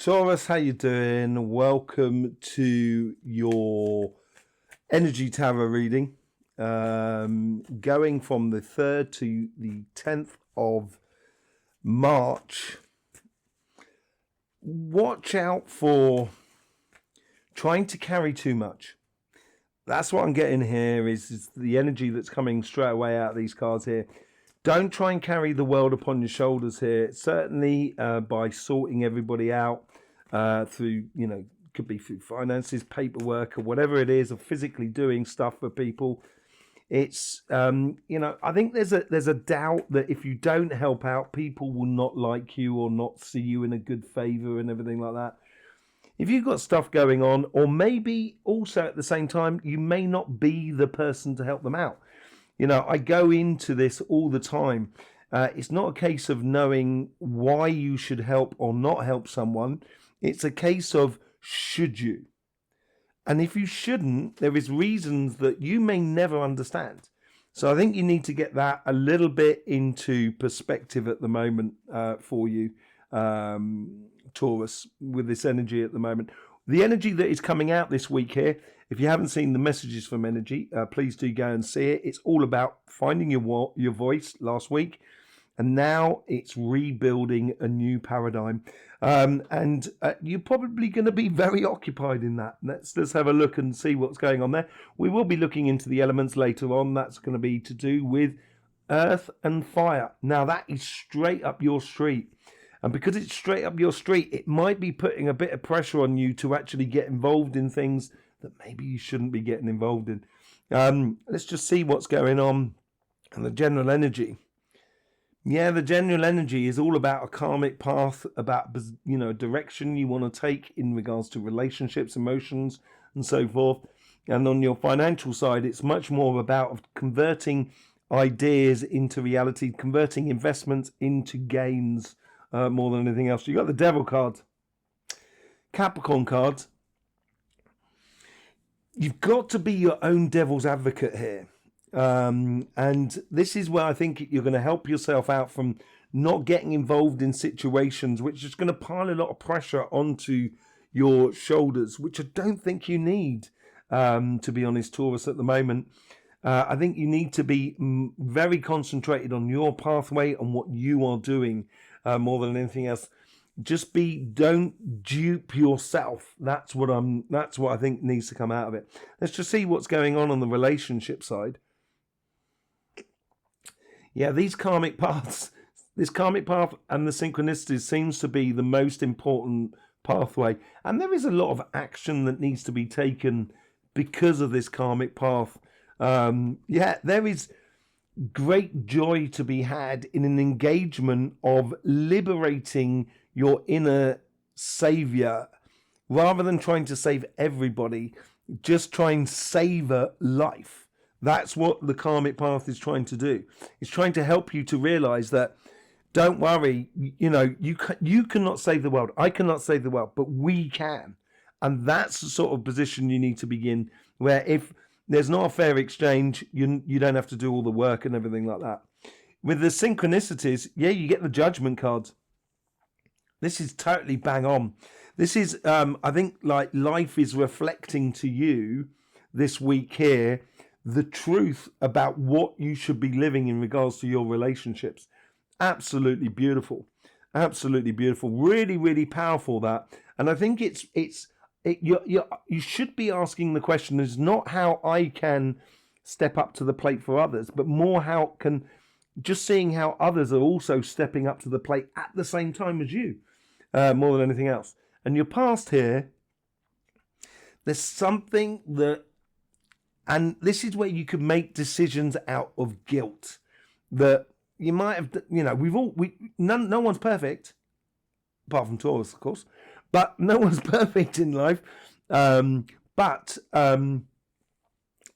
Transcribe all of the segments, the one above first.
Taurus, how you doing? Welcome to your energy tarot reading. Going from the 3rd to the 10th of March. Watch out for trying to carry too much. That's what I'm getting here is the energy that's coming straight away out of these cards here. Don't try and carry the world upon your shoulders here. Certainly by sorting everybody out through, could be through finances, paperwork, or whatever it is, or physically doing stuff for people. It's, I think there's a doubt that if you don't help out, people will not like you or not see you in a good favor and everything like that. If you've got stuff going on, or maybe also at the same time, you may not be the person to help them out. I go into this all the time. It's not a case of knowing why you should help or not help someone. It's a case of should you? And if you shouldn't, there is reasons that you may never understand. So I think you need to get that a little bit into perspective at the moment for you, Taurus, with this energy at the moment. The energy that is coming out this week here, if you haven't seen the messages from energy, please do go and see it. It's all about finding your voice last week. And now it's rebuilding a new paradigm. And you're probably going to be very occupied in that. Let's have a look and see what's going on there. We will be looking into the elements later on. That's going to be to do with earth and fire. Now that is straight up your street. And because it's straight up your street, it might be putting a bit of pressure on you to actually get involved in things that maybe you shouldn't be getting involved in. Let's just see what's going on and the general energy. Yeah, the general energy is all about a karmic path, about, direction you want to take in regards to relationships, emotions, and so forth. And on your financial side, it's much more about converting ideas into reality, converting investments into gains. More than anything else. You got the Devil card, Capricorn card. You've got to be your own devil's advocate here, and this is where I think you're going to help yourself out from not getting involved in situations which is going to pile a lot of pressure onto your shoulders, which I don't think you need. To be honest, Taurus, at the moment. I think you need to be very concentrated on your pathway and what you are doing more than anything else. Don't dupe yourself. That's what I think needs to come out of it. Let's just see what's going on the relationship side. Yeah, this karmic path and the synchronicities seems to be the most important pathway. And there is a lot of action that needs to be taken because of this karmic path. There is great joy to be had in an engagement of liberating your inner savior rather than trying to save everybody. Just try and savor life. That's what the karmic path is trying to do. It's trying to help you to realize that don't worry, you cannot save the world. I cannot save the world, but we can. And that's the sort of position you need to begin, where if there's not a fair exchange, you don't have to do all the work and everything like that. With the synchronicities, you get the Judgment card. This is totally bang on. This is, I think, like life is reflecting to you this week here the truth about what you should be living in regards to your relationships. Absolutely beautiful. Absolutely beautiful. Really, really powerful, that. And I think you should be asking the question is not how I can step up to the plate for others, but more just seeing how others are also stepping up to the plate at the same time as you, more than anything else. And your past here, there's something and this is where you could make decisions out of guilt that you might have, no one's perfect, apart from Taurus, of course. But no one's perfect in life.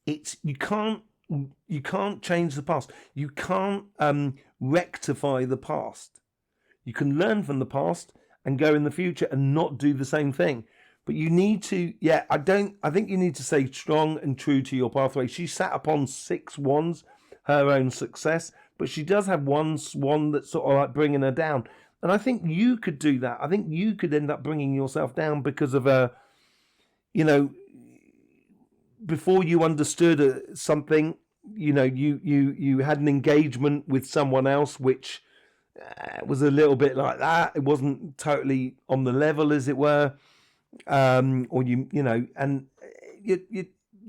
It's you can't change the past. You can't rectify the past. You can learn from the past and go in the future and not do the same thing. But you need to, I think you need to stay strong and true to your pathway. She sat upon 6 wands, her own success, but she does have one swan that's sort of like bringing her down. And I think you could do that. I think you could end up bringing yourself down because of before you understood something, you had an engagement with someone else, which was a little bit like that. It wasn't totally on the level, as it were. Or and you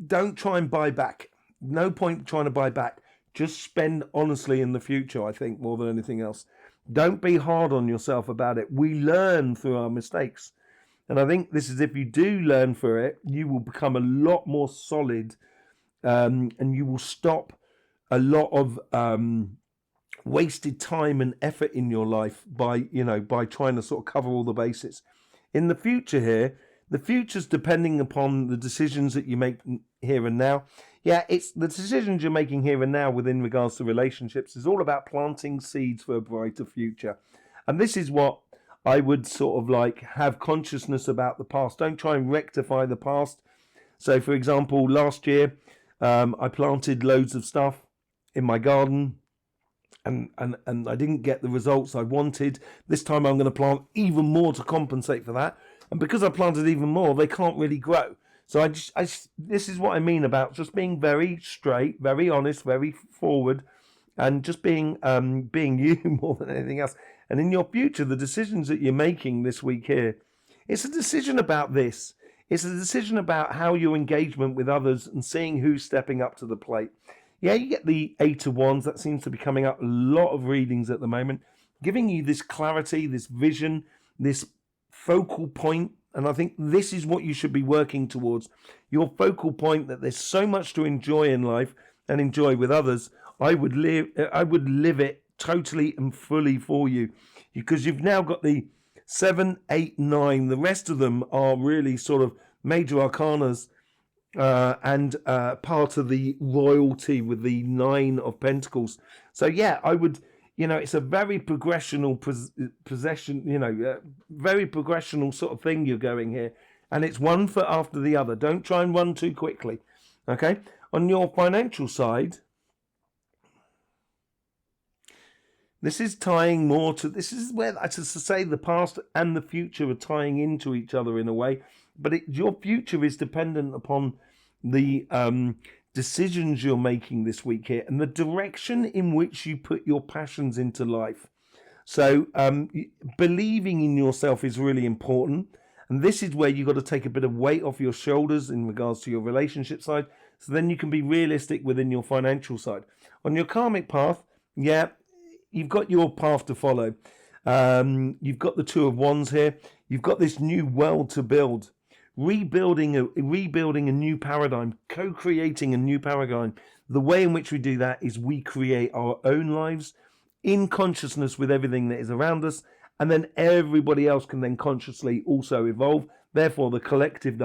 don't try and buy back. No point trying to buy back. Just spend honestly in the future, I think, more than anything else. Don't be hard on yourself about it. We learn through our mistakes. And I think this is, if you do learn through it, you will become a lot more solid, and you will stop a lot of wasted time and effort in your life by trying to sort of cover all the bases. In the future here, the future's depending upon the decisions that you make here and now. Yeah, it's the decisions you're making here and now within regards to relationships is all about planting seeds for a brighter future. And this is what I would sort of like have consciousness about the past. Don't try and rectify the past. So, for example, last year, I planted loads of stuff in my garden, and I didn't get the results I wanted. This time I'm going to plant even more to compensate for that. And because I planted even more, they can't really grow. So this is what I mean about just being very straight, very honest, very forward, and just being you more than anything else. And in your future, the decisions that you're making this week here, it's a decision about this. It's a decision about how your engagement with others and seeing who's stepping up to the plate. Yeah, you get the 8 of Wands. That seems to be coming up a lot of readings at the moment, giving you this clarity, this vision, this focal point. And I think this is what you should be working towards. Your focal point, that there's so much to enjoy in life and enjoy with others. I would live it totally and fully for you, because you've now got the 7, 8, 9. The rest of them are really sort of major arcanas, and part of the royalty with the 9 of Pentacles. So yeah, I would, it's a very progressional possession, very progressional sort of thing you're going here. And it's one foot after the other. Don't try and run too quickly. Okay? On your financial side, this is tying more to, this is where, to say, the past and the future are tying into each other in a way. But your future is dependent upon the decisions you're making this week here and the direction in which you put your passions into life. So believing in yourself is really important. And this is where you've got to take a bit of weight off your shoulders in regards to your relationship side. So then you can be realistic within your financial side. On your karmic path, yeah, you've got your path to follow. You've got the 2 of Wands here. You've got this new world to build. Rebuilding a new paradigm, co-creating a new paradigm. The way in which we do that is we create our own lives in consciousness with everything that is around us, and then everybody else can then consciously also evolve. Therefore, the collective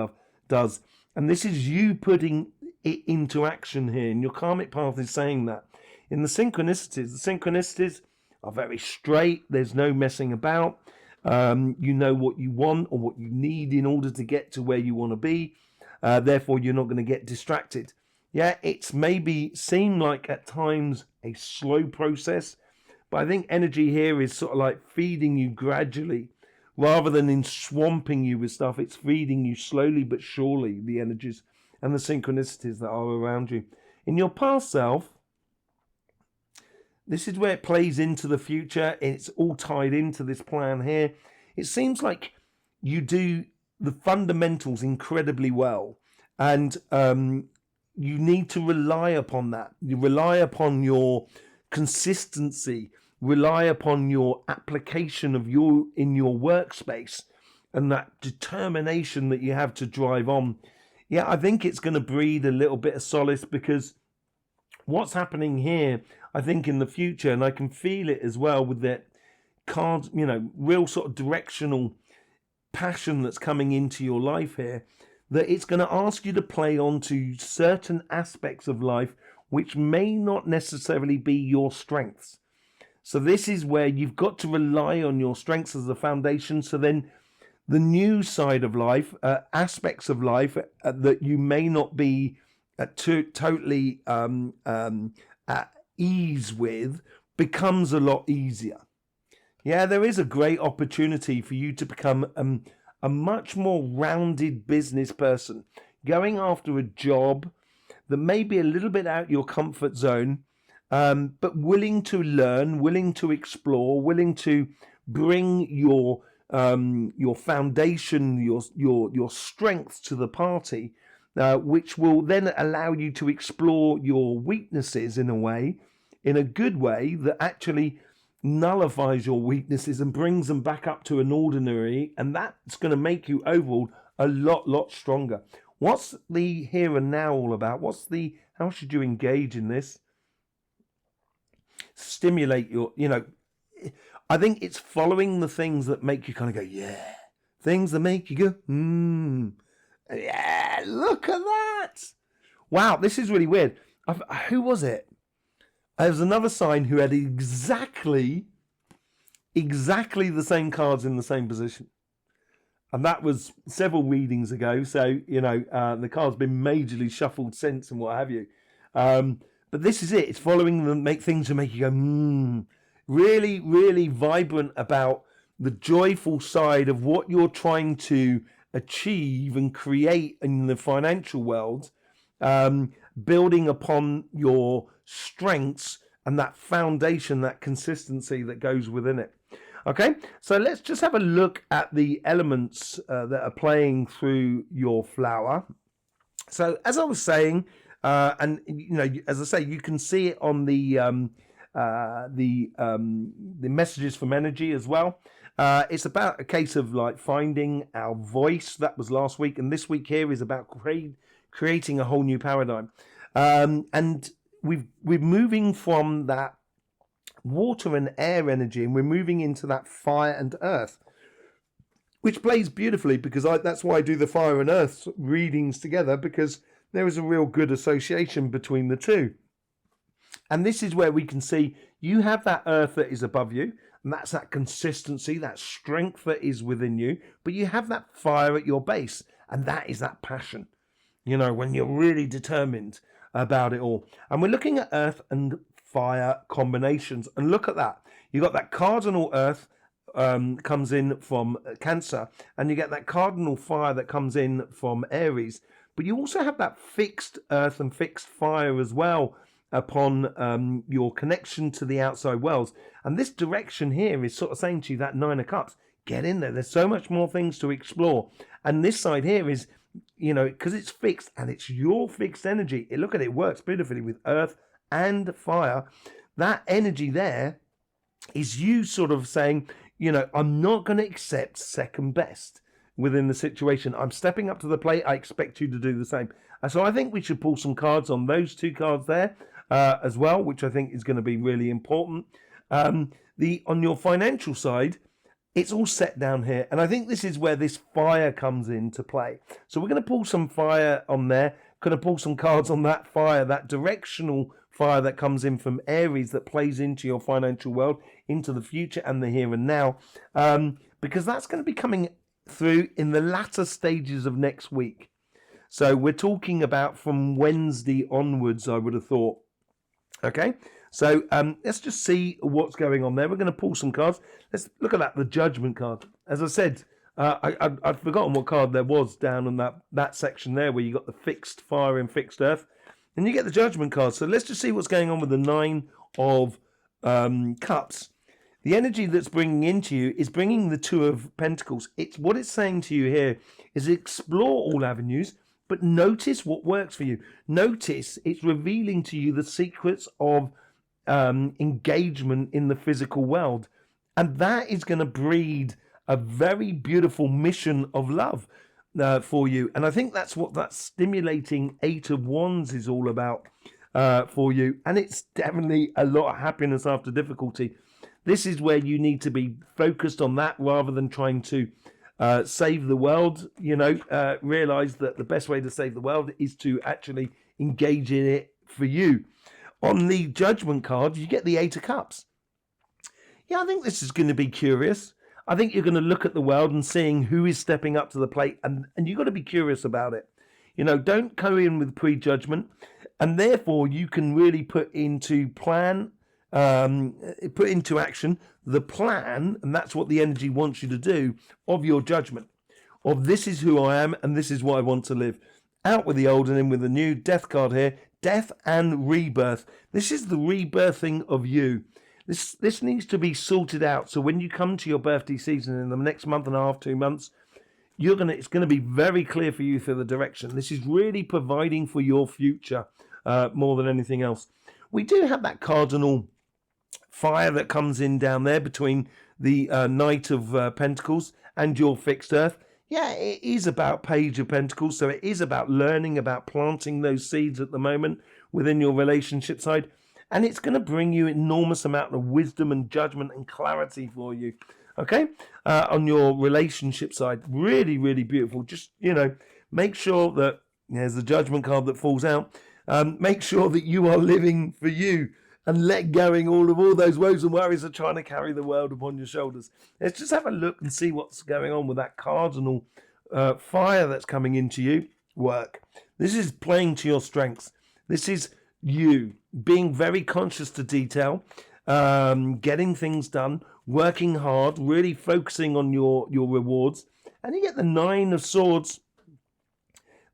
does. And this is you putting it into action here. And your karmic path is saying that. In the synchronicities are very straight. There's no messing about. You know what you want or what you need in order to get to where you want to be. Therefore, you're not going to get distracted. Yeah, it's maybe seem like at times a slow process, but I think energy here is sort of like feeding you gradually rather than in swamping you with stuff. It's feeding you slowly but surely, the energies and the synchronicities that are around you. In your past self, this is where it plays into the future. It's all tied into this plan here. It seems like you do the fundamentals incredibly well, and you need to rely upon that. You rely upon your consistency, rely upon your application of in your workspace, and that determination that you have to drive on. Yeah, I think it's going to breed a little bit of solace, because what's happening here, I think in the future, and I can feel it as well with that card, real sort of directional passion that's coming into your life here, that it's going to ask you to play on to certain aspects of life which may not necessarily be your strengths. So this is where you've got to rely on your strengths as a foundation. So then the new side of life, aspects of life that you may not be totally at ease with, becomes a lot easier. Yeah, there is a great opportunity for you to become a much more rounded business person, going after a job that may be a little bit out your comfort zone, but willing to learn, willing to explore, willing to bring your foundation, your strengths to the party, which will then allow you to explore your weaknesses in a way, in a good way that actually nullifies your weaknesses and brings them back up to an ordinary, and that's going to make you overall a lot stronger. What's the here and now all about? How should you engage in this? Stimulate I think it's following the things that make you kind of go, yeah. Things that make you go, yeah, look at that. Wow, this is really weird. Who was it? There was another sign who had exactly the same cards in the same position. And that was several readings ago. So, the card's been majorly shuffled since and what have you. But this is it. It's following them, make things to make you go, really, really vibrant about the joyful side of what you're trying to achieve and create in the financial world, building upon your strengths and that foundation, that consistency that goes within it. Okay, so let's just have a look at the elements that are playing through your flower. So as I was saying, and as I say, you can see it on the messages from energy as well. It's about a case of like finding our voice. That was last week, and this week here is about creating a whole new paradigm. And we're moving from that water and air energy, and we're moving into that fire and earth, which plays beautifully because that's why I do the fire and earth readings together, because there is a real good association between the two. And this is where we can see you have that earth that is above you, and that's that consistency, that strength that is within you, but you have that fire at your base, and that is that passion, when you're really determined about it all. And we're looking at earth and fire combinations, and look at that. You got that cardinal earth comes in from Cancer, and you get that cardinal fire that comes in from Aries, but you also have that fixed earth and fixed fire as well upon your connection to the outside worlds. And this direction here is sort of saying to you, that Nine of Cups, get in there. There's so much more things to explore. And this side here is, because it's fixed and it's your fixed energy. Look at it, works beautifully with earth and fire. That energy there is you sort of saying, I'm not going to accept second best within the situation. I'm stepping up to the plate. I expect you to do the same. So I think we should pull some cards on those two cards there as well, which I think is going to be really important. On your financial side, it's all set down here. And I think this is where this fire comes into play. So we're going to pull some fire on there. Going to pull some cards on that fire, that directional fire that comes in from Aries that plays into your financial world, into the future and the here and now, because that's going to be coming through in the latter stages of next week. So we're talking about from Wednesday onwards, I would have thought. Okay, so let's just see what's going on there. We're going to pull some cards. Let's look at that, the Judgment card. As I said, I'd forgotten what card there was down on that section there where you got the fixed fire and fixed earth. And you get the Judgment card. So let's just see what's going on with the Nine of Cups. The energy that's bringing into you is bringing the Two of Pentacles. What it's saying to you here is explore all avenues, but notice what works for you. Notice it's revealing to you the secrets of engagement in the physical world. And that is going to breed a very beautiful mission of love for you. And I think that's what that stimulating Eight of Wands is all about for you. And it's definitely a lot of happiness after difficulty. This is where you need to be focused on that rather than trying to save the world. Realize that the best way to save the world is to actually engage in it for you. On the Judgment card, you get the Eight of Cups. Yeah, I think this is going to be curious. I think you're going to look at the world and seeing who is stepping up to the plate, and you've got to be curious about it. Don't go in with prejudgment, and therefore you can really put into action the plan, and that's what the energy wants you to do, of your judgment, of this is who I am and this is what I want to live. Out with the old and in with the new. Death card here. Death and rebirth. This is the rebirthing of you. This needs to be sorted out. So when you come to your birthday season in the next month and a half, 2 months, it's going to be very clear for you for the direction. This is really providing for your future more than anything else. We do have that cardinal fire that comes in down there between the Knight of Pentacles and your fixed earth. Yeah, it is about Page of Pentacles, so it is about learning, about planting those seeds at the moment within your relationship side, and it's going to bring you enormous amount of wisdom and judgment and clarity for you, okay, on your relationship side. Really, really beautiful. Just, make sure that, there's the Judgment card that falls out, make sure that you are living for you, and let going all those woes and worries of trying to carry the world upon your shoulders. Let's just have a look and see what's going on with that cardinal fire that's coming into you. Work. This is playing to your strengths. This is you being very conscious to detail, getting things done, working hard, really focusing on your rewards. And you get the 9 of Swords.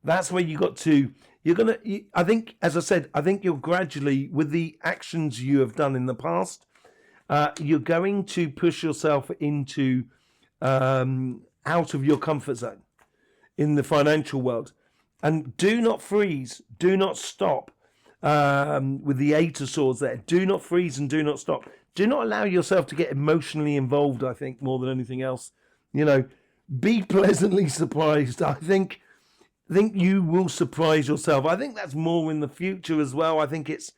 That's where you got to... I think, as I said, you're gradually, with the actions you have done in the past, you're going to push yourself into out of your comfort zone in the financial world. And do not freeze, do not stop with the 8 of Swords there. Do not freeze and do not stop. Do not allow yourself to get emotionally involved, I think, more than anything else. Be pleasantly surprised. I think you will surprise yourself. I think that's more in the future as well. I think it's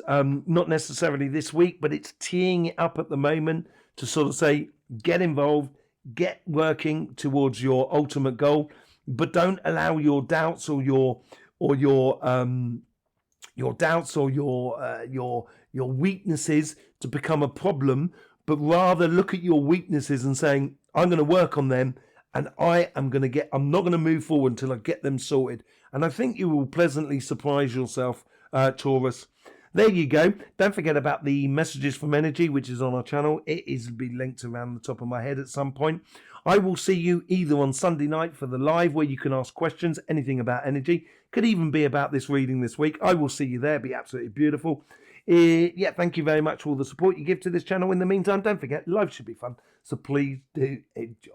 not necessarily this week, but it's teeing it up at the moment to sort of say, get involved, get working towards your ultimate goal, but don't allow your doubts or your weaknesses to become a problem, but rather look at your weaknesses and saying, I'm going to work on them. And I'm not going to move forward until I get them sorted. And I think you will pleasantly surprise yourself, Taurus. There you go. Don't forget about the messages from energy, which is on our channel. It is be linked around the top of my head at some point. I will see you either on Sunday night for the live where you can ask questions, anything about energy. Could even be about this reading this week. I will see you there. Be absolutely beautiful. Thank you very much for all the support you give to this channel. In the meantime, don't forget, life should be fun. So please do enjoy.